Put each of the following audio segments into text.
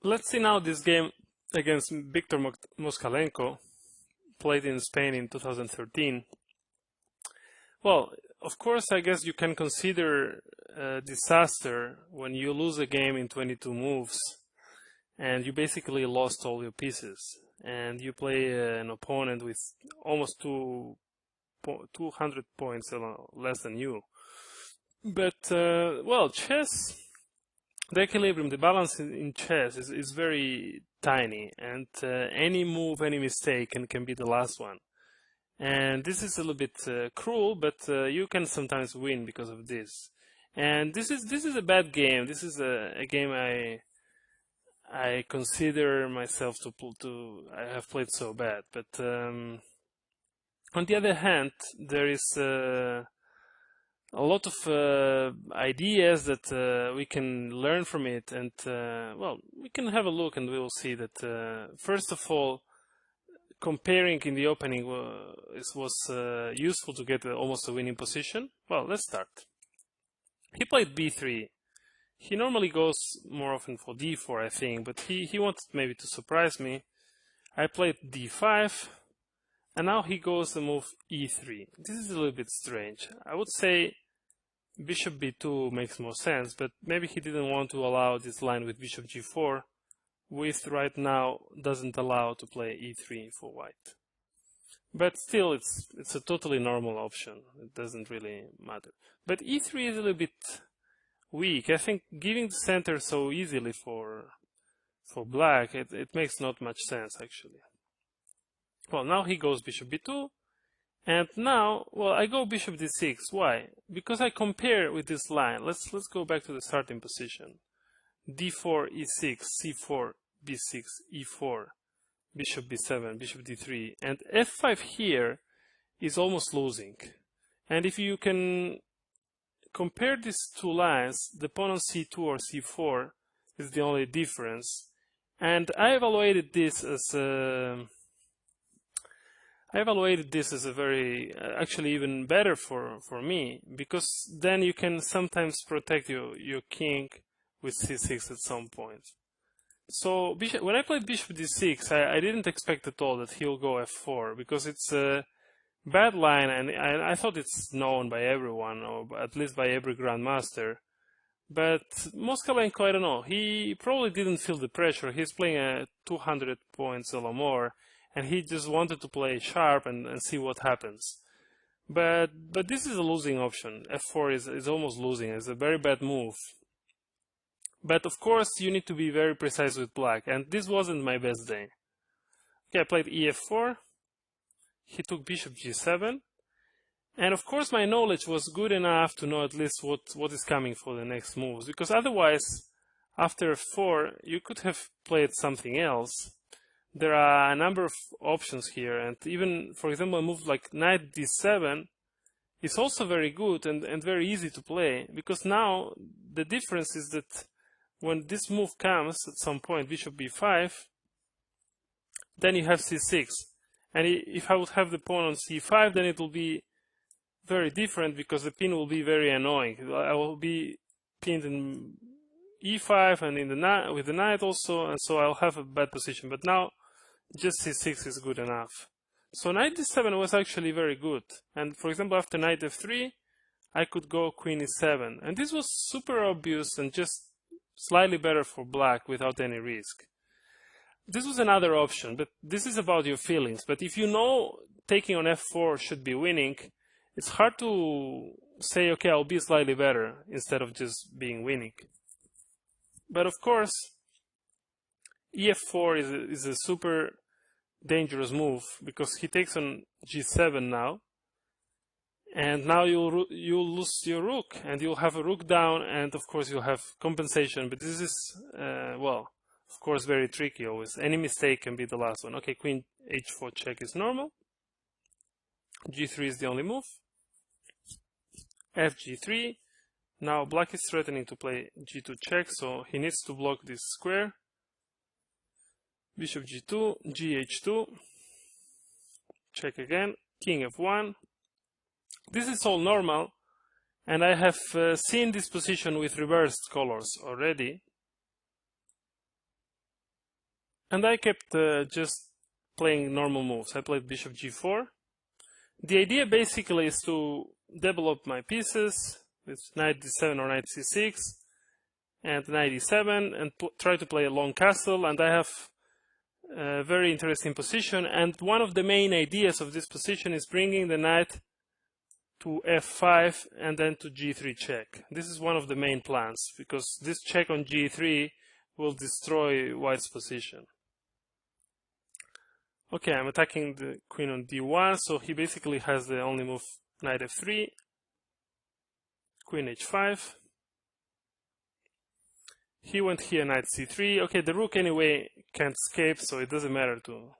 Let's see now this game against Victor Moskalenko, played in Spain in 2013. Well, of course, I guess you can consider a disaster when you lose a game in 22 moves and you basically lost all your pieces and you play an opponent with almost 200 points less than you. But, well, chess, the equilibrium, the balance in chess is very tiny, and any move, any mistake can be the last one. And this is a little bit cruel, but you can sometimes win because of this. And this is a bad game. This is a game I consider myself to I have played so bad. But on the other hand, there is a lot of ideas that we can learn from it, and well, we can have a look and we will see that first of all, comparing in the opening was useful to get almost a winning position. Well, let's start. He played b3. He normally goes more often for d4, I think, but he wanted maybe to surprise me. I played d5, and now he goes to move e3. This is a little bit strange. I would say bishop b2 makes more sense, but maybe he didn't want to allow this line with bishop g4, with right now doesn't allow to play e3 for white. But still, it's a totally normal option. It doesn't really matter. But e3 is a little bit weak. I think giving the center so easily for black, it makes not much sense actually. Well, now he goes bishop b2, and now, well, I go bishop d6. Why? Because I compare with this line. Let's go back to the starting position. d4, e6, c4, b6, e4, bishop b7, bishop d3, and f5 here is almost losing. And if you can compare these two lines, the pawn on c2 or c4 is the only difference. And I evaluated this as a very, actually even better for me, because then you can sometimes protect your king with c6 at some point. So when I played bishop d6, I didn't expect at all that he'll go f4, because it's a bad line, and I thought it's known by everyone, or at least by every grandmaster. But Moskalenko, I don't know, he probably didn't feel the pressure. He's playing at 200 points or more, and he just wanted to play sharp and see what happens. But this is a losing option. f4 is almost losing. It's a very bad move. But of course, you need to be very precise with black, and this wasn't my best day. Okay, I played ef4. He took bishop g7. And of course, my knowledge was good enough to know at least what is coming for the next moves, because otherwise, after f4, you could have played something else. There are a number of options here, and even, for example, a move like knight d7 is also very good and very easy to play, because now the difference is that when this move comes at some point, bishop b5, then you have c6. And if I would have the pawn on c5, then it will be very different, because the pin will be very annoying. I will be pinned in e5 and in the with the knight also, and so I'll have a bad position. But now just c6 is good enough. So knight d7 was actually very good. And for example, after knight f3, I could go queen e7. And this was super obvious and just slightly better for black without any risk. This was another option, but this is about your feelings. But if you know taking on f4 should be winning, it's hard to say, okay, I'll be slightly better instead of just being winning. But of course, ef4 is a super dangerous move, because he takes on g7 now, and now you'll lose your rook, and you'll have a rook down, and of course you'll have compensation. But this is well, of course, very tricky always. Any mistake can be the last one. Okay, queen h4 check is normal. g3 is the only move. fg3. Now black is threatening to play g2 check, so he needs to block this square. Bishop g2, gh2, check again, king f1. This is all normal, and I have seen this position with reversed colors already. And I kept just playing normal moves. I played bishop g4. The idea basically is to develop my pieces with knight d7 or knight c6 and knight e7 and try to play a long castle. And I have a very interesting position. And one of the main ideas of this position is bringing the knight to f5 and then to g3 check. This is one of the main plans, because this check on g3 will destroy white's position. Okay, I'm attacking the queen on d1, so he basically has the only move knight f3, queen h5. He went here knight c3. Okay, the rook anyway can't escape, so it doesn't matter to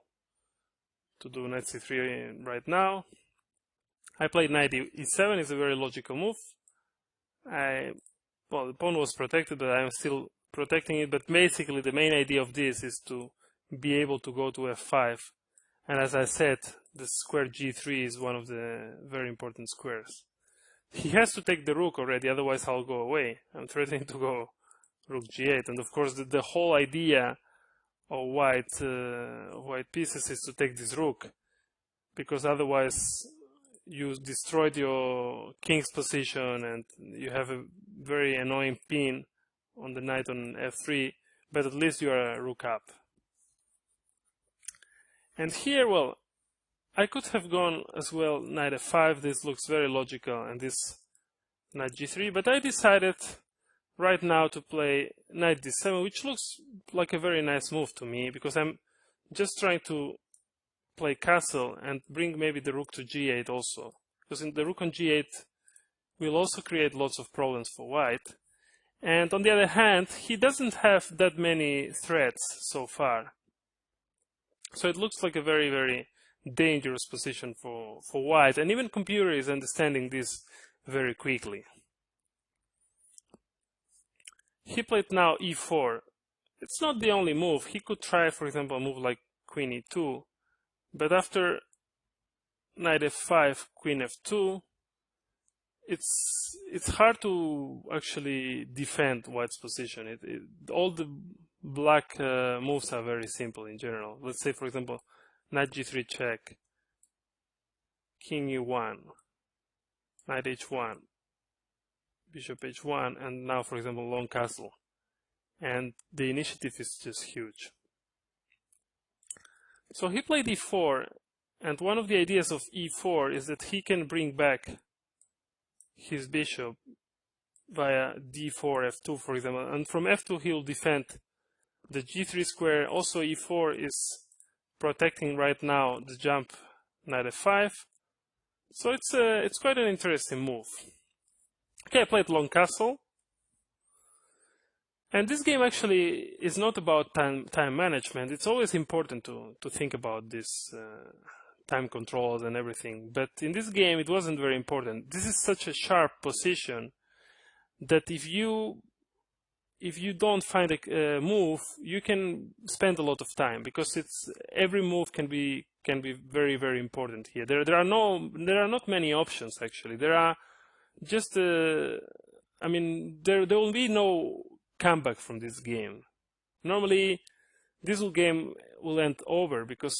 do knight c3 right now. I played knight e7. It's a very logical move. Well, the pawn was protected, but I'm still protecting it. But basically, the main idea of this is to be able to go to f5. And as I said, the square g3 is one of the very important squares. He has to take the rook already, otherwise I'll go away. I'm threatening to go rook g8. And of course, the whole idea of white pieces is to take this rook, because otherwise you destroyed your king's position and you have a very annoying pin on the knight on f3, but at least you are a rook up. And here, well, I could have gone as well knight f5. This looks very logical, and this knight g3, but I decided right now to play knight d7, which looks like a very nice move to me, because I'm just trying to play castle and bring maybe the rook to g8 also, because in the rook on g8 will also create lots of problems for white. And on the other hand, he doesn't have that many threats so far, so it looks like a very, very dangerous position for white, and even computer is understanding this very quickly. He played now e4. It's not the only move. He could try, for example, a move like queen e2, but after knight f5, queen f2, it's hard to actually defend white's position. All the black moves are very simple in general. Let's say, for example, knight g3 check, king e1, knight h1, bishop h1, and now, for example, long castle. And the initiative is just huge. So he played e4, and one of the ideas of e4 is that he can bring back his bishop via d4, f2, for example, and from f2 he will defend the g3 square. Also, e4 is protecting right now the jump knight f5. So it's quite an interesting move. Okay, I played long castle. And this game actually is not about time management. It's always important to think about this time controls and everything. But in this game, it wasn't very important. This is such a sharp position that if you don't find a move, you can spend a lot of time, because every move can be very, very important here. There are not many options actually. There are just I mean, there will be no comeback from this game. Normally, this game will end over, because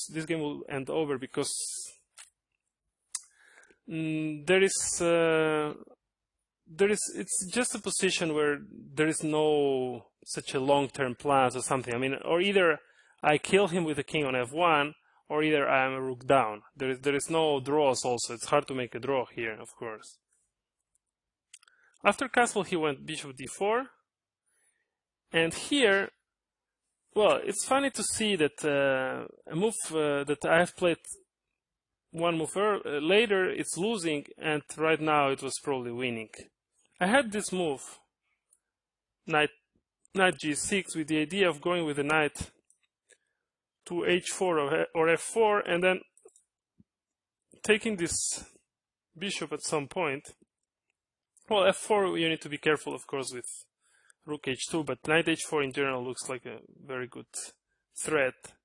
it's just a position where there is no such a long-term plans or something. I mean, or either I kill him with the king on f1, or either I am a rook down. There is no draws also. It's hard to make a draw here, of course. After castle, he went bishop d4. And here, well, it's funny to see that a move that I have played one move later, it's losing, and right now it was probably winning. I had this move, knight g6, with the idea of going with the knight to h4 or f4, and then taking this bishop at some point. Well, f4 you need to be careful, of course, with rook h2, but knight h4 in general looks like a very good threat.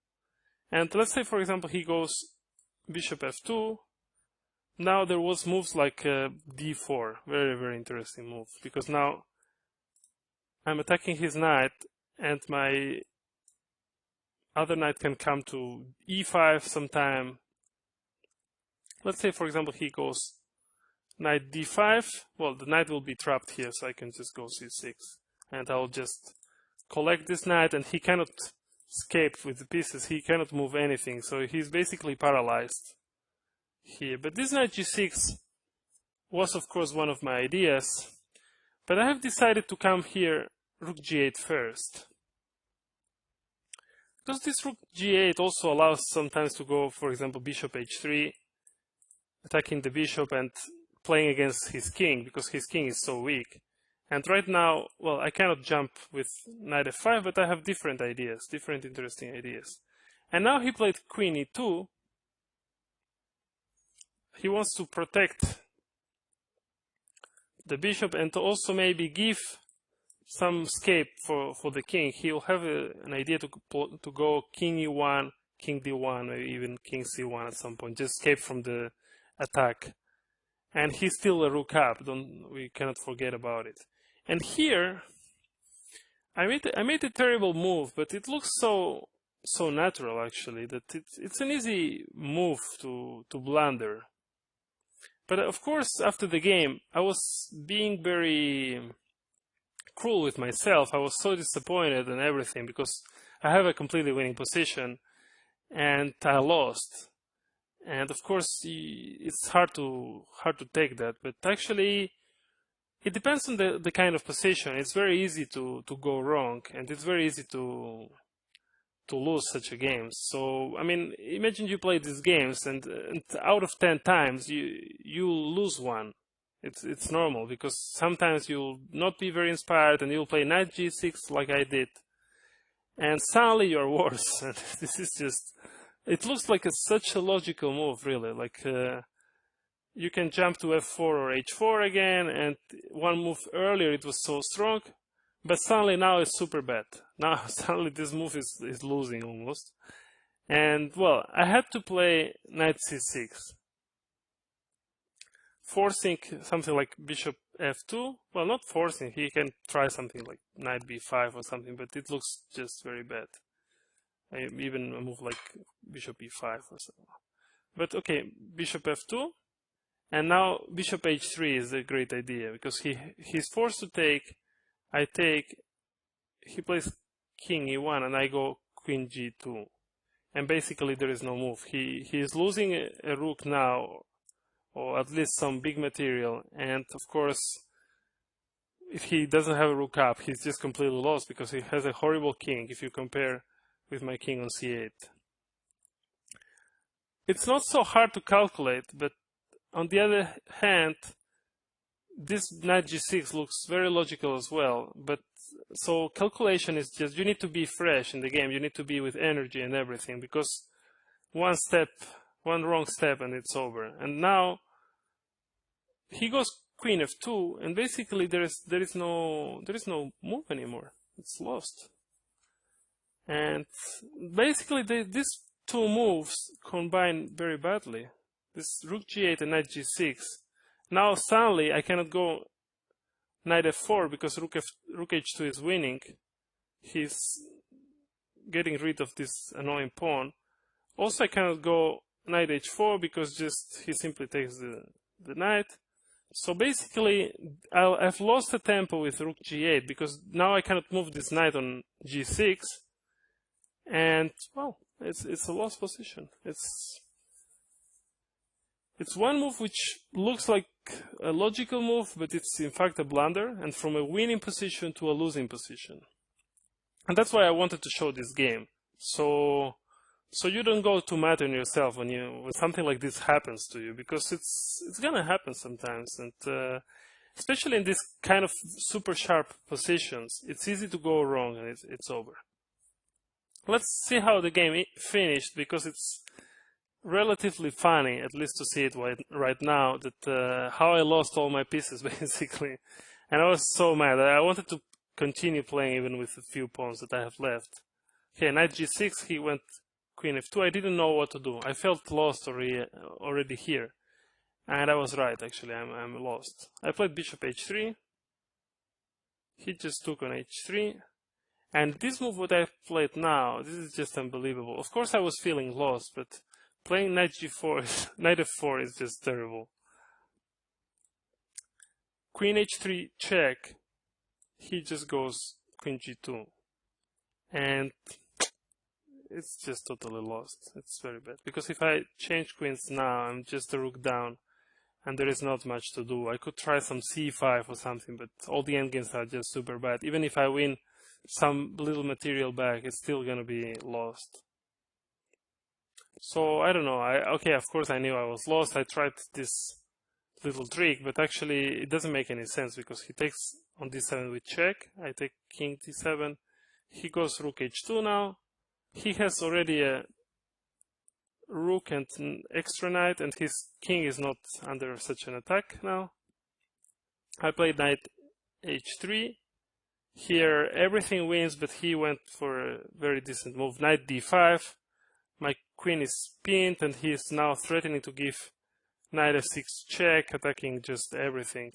And let's say, for example, he goes bishop f2. Now there was moves like d4, very, very interesting move, because now I'm attacking his knight, and my other knight can come to e5 sometime. Let's say, for example, he goes knight d5. Well, the knight will be trapped here, so I can just go c6. And I'll just collect this knight, and he cannot escape with the pieces. He cannot move anything, so he's basically paralyzed here. But this knight g6 was, of course, one of my ideas. But I have decided to come here rook g8 first. Because this rook g8 also allows sometimes to go, for example, bishop h3, attacking the bishop and playing against his king, because his king is so weak. And right now, well, I cannot jump with knight f5, but I have different ideas, different interesting ideas. And now he played queen e2. He wants to protect the bishop and to also maybe give some escape for the king. He'll have an idea to go king e1, king d1, or even king c1 at some point, just escape from the attack. And he's still a rook up. We cannot forget about it. And here, I made a terrible move, but it looks so natural actually that it's an easy move to blunder. But of course, after the game, I was being very cruel with myself. I was so disappointed and everything because I have a completely winning position and I lost. And of course, it's hard to take that. But actually, it depends on the kind of position. It's very easy to go wrong, and it's very easy to lose such a game. So I mean, imagine you play these games, and out of 10 times you lose one. It's normal because sometimes you'll not be very inspired, and you'll play knight g6 like I did, and suddenly you're worse. And this is just. It looks like such a logical move, really. Like you can jump to f4 or h4 again, and one move earlier it was so strong, but suddenly now it's super bad. Now suddenly this move is losing almost. And well, I had to play knight c6, forcing something like bishop f2. Well, not forcing, he can try something like knight b5 or something, but it looks just very bad. Even a move like bishop e5 or something. But okay, bishop f2, and now bishop h3 is a great idea because he's forced to take. I take. He plays king e1, and I go queen g2, and basically there is no move. He is losing a rook now, or at least some big material, and of course, if he doesn't have a rook up, he's just completely lost because he has a horrible king. If you compare with my king on c8. It's not so hard to calculate, but on the other hand, this knight g6 looks very logical as well. But so calculation is just, you need to be fresh in the game, you need to be with energy and everything, because one wrong step and it's over. And now he goes queen f2, and basically there is no move anymore. It's lost. And basically, these two moves combine very badly. This rook g8 and knight g6. Now suddenly I cannot go knight f4 because rook h2 is winning. He's getting rid of this annoying pawn. Also, I cannot go knight h4 because just he simply takes the knight. So basically, I've lost the tempo with rook g8 because now I cannot move this knight on g6. And well, it's a lost position. It's one move which looks like a logical move, but it's in fact a blunder, and from a winning position to a losing position. And that's why I wanted to show this game, so you don't go too mad on yourself when something like this happens to you, because it's gonna happen sometimes, and especially in this kind of super sharp positions, it's easy to go wrong and it's over. Let's see how the game finished, because it's relatively funny, at least to see it right now, that how I lost all my pieces basically. And I was so mad. I wanted to continue playing even with the few pawns that I have left. Okay, knight g6, he went queen f2. I didn't know what to do. I felt lost already here. And I was right, actually, I'm lost. I played bishop h3. He just took on h3. And this move what I've played now, this is just unbelievable. Of course I was feeling lost, but playing knight g4, knight f4 is just terrible. Queen h3 check, he just goes queen g2. And it's just totally lost. It's very bad. Because if I change queens now, I'm just a rook down. And there is not much to do. I could try some c5 or something, but all the endgames are just super bad. Even if I win some little material back, it's still gonna be lost. So I don't know. Okay, of course I knew I was lost. I tried this little trick, but actually it doesn't make any sense because he takes on d7 with check. I take king d7. He goes rook h2 now. He has already a rook and an extra knight, and his king is not under such an attack now. I played knight h3. Here everything wins, but he went for a very decent move. Knight d5. My queen is pinned, and he is now threatening to give knight f6 check, attacking just everything.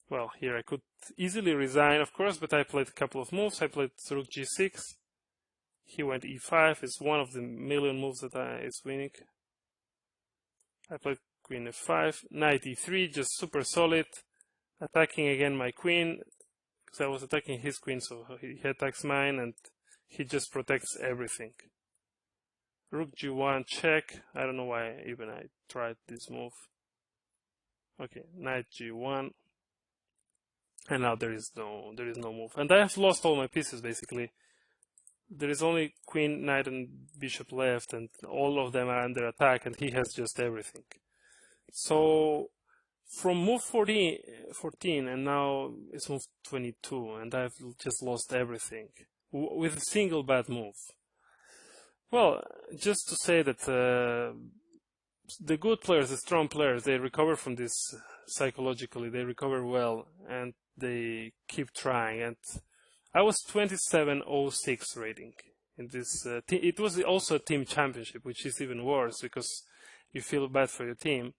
Well, here I could easily resign, of course, but I played a couple of moves. I played rook g6. He went e5. It's one of the million moves that is winning. I played queen f5. Knight e3, just super solid. Attacking again my queen, because I was attacking his queen, so he attacks mine, and he just protects everything. Rook g1 check. I don't know why even I tried this move. Okay, knight g1. And now there is no move. And I have lost all my pieces basically. There is only queen, knight, and bishop left, and all of them are under attack, and he has just everything. So from move 14, and now it's move 22, and I've just lost everything with a single bad move. Well, just to say that the good players, the strong players, they recover from this psychologically. They recover well, and they keep trying. And I was 27.06 rating in this. It was also a team championship, which is even worse because you feel bad for your team.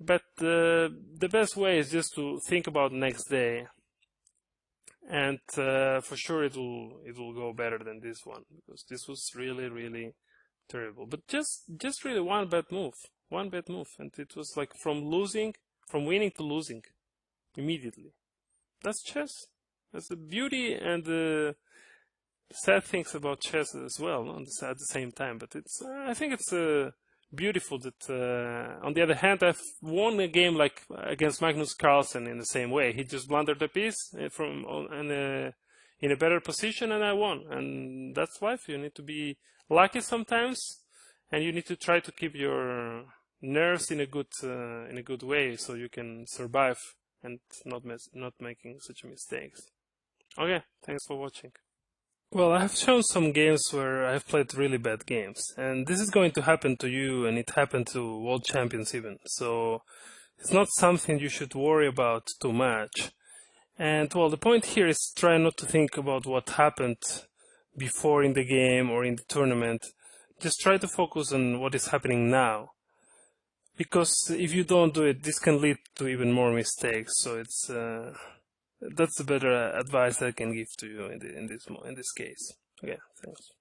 But the best way is just to think about next day, and for sure it will go better than this one, because this was really terrible. But just really one bad move, and it was like from winning to losing immediately. That's chess. That's the beauty and the sad things about chess as well at the same time. But I think it's beautiful that on the other hand, I've won a game like against Magnus Carlsen in the same way. He just blundered the piece in a better position, and I won. And that's life. You need to be lucky sometimes, and you need to try to keep your nerves in a good way, so you can survive and not making such mistakes. Okay, thanks for watching. Well, I have shown some games where I've played really bad games, and this is going to happen to you, and it happened to world champions even. So it's not something you should worry about too much. And well, the point here is try not to think about what happened before in the game or in the tournament. Just try to focus on what is happening now. Because if you don't do it, this can lead to even more mistakes. So it's that's the better advice I can give to you in this case. Okay, thanks.